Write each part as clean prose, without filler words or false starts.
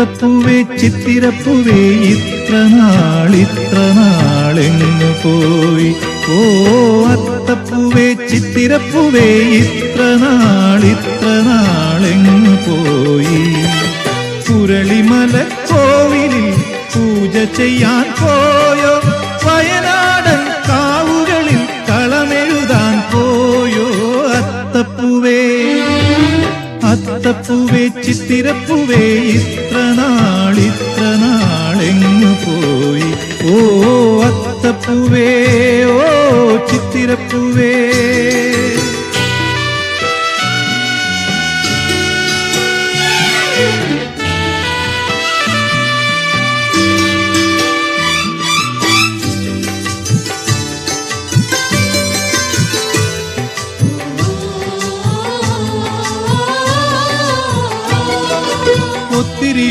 അത്തപ്പൂവേ ചിത്തിരപ്പൂവേ ഇത്ര നാളെങ്ങു പോയി? ഓ അത്തപ്പൂവേ ചിത്തിരപ്പൂവേ ഇത്ര നാളെങ്ങു പോയി? കുരളിമല കോവിലിൽ പൂജ ചെയ്യാൻ പോയോ? വയനാടൻ കാവുകളിൽ കളമെഴുതാൻ പോയോ? അത്തപ്പൂവേ അത്തപ്പൂവേ ചിത്തിരപ്പൂവേ ഇത്ര നാളെങ്ങു പോയി? ഓ അത്തപ്പൂവേ ഓ ചിത്തിരപ്പൂവേ.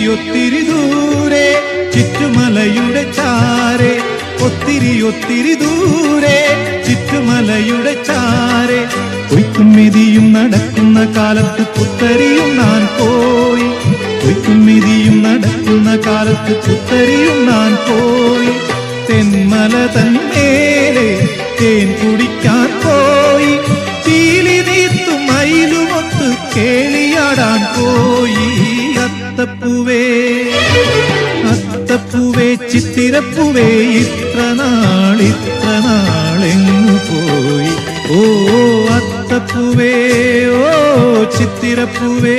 ഒത്തിരി ദൂരെ ചുറ്റുമലയുടെ ചാരെ, ഒത്തിരി ദൂരെ ചുറ്റുമലയുടെ ചാരെ, കൊയ്ത്തും മെതിയും നടക്കുന്ന കാലത്ത് പുത്തരിയും ഞാൻ പോയി. കൊയ്ത്തും മെതിയും നടക്കുന്ന കാലത്ത് പുത്തരിയും ഞാൻ പോയി. തെന്മല തന്മേലെ തേൻ കുടിക്കാൻ പോയി. ചീലി നീത്തും മയിലുമൊത്ത് കേളിയാടാൻ പോയി. അത്തപ്പൂവേ അത്തപ്പൂവേ ചിത്തിരപ്പൂവേ ഇത്ര നാളെങ്ങു പോയി? ഓ അത്തപ്പൂവേ ഓ ചിത്തിരപ്പൂവേ.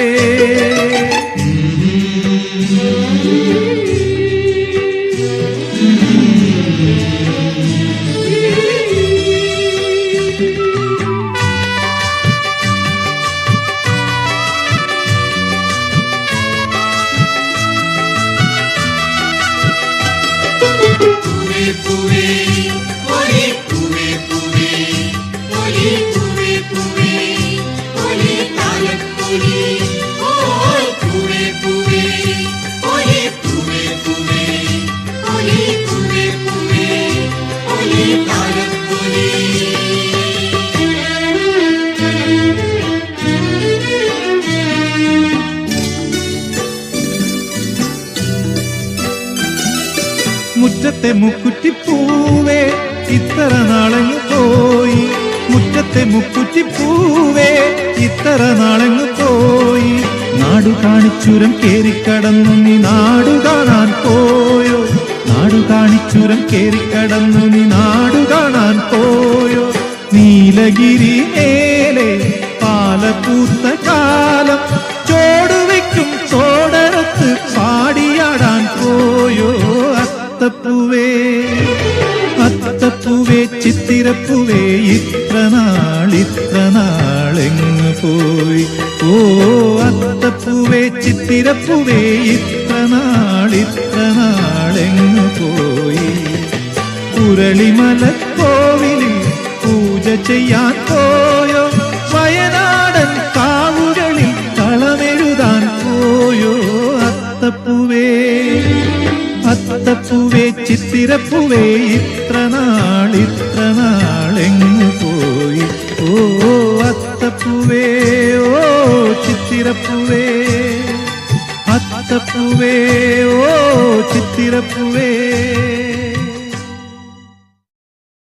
മുറ്റത്തെ മുക്കുറ്റിപ്പൂവേ ഇത്ര നാളെങ്ങു പോയി? മുറ്റത്തെ മുക്കുറ്റിപ്പൂവേ ഇത്ര നാളെങ്ങു പോയി? നാടു കാണിച്ചുരം കേറിക്കടന്നു നീ നാടു കാണാൻ പോയോ? നാടു കാണിച്ചുരം കേറിക്കടന്നു നീ നാടു കാണാൻ പോയോ? നീലഗിരി മേലെ പാലപ്പൂത്ത കാലം ചോടുവയ്ക്കും ചോടരത്ത് പാടിയാടാൻ പോയോ? അത്തപ്പൂവേ അത്തപ്പൂവേ ചിത്തിരപ്പൂവേ ഇത്ര നാളെങ്ങു പോയി? ഓ അത്തപ്പൂവേ ചിത്തിരപ്പൂവേ ഇത്ര നാളെങ്ങു പോയി? കുരളിമല കോവിലിൽ പൂജ ചെയ്യാൻ പോയോ? വയനാടൻ കാവുകളിൽ കളമെഴുതാൻ പോയോ? അത്തപ്പൂവേ അത്തപ്പൂവേ ചിത്തിരപ്പൂവേ ഇത്ര നാളെങ്ങു പോയി? ഓ അത്തപ്പൂവേ ഓ ചിത്തിരപ്പൂവേ. അത്തപ്പൂവേ ഓ ചിത്തിരപ്പൂവേ.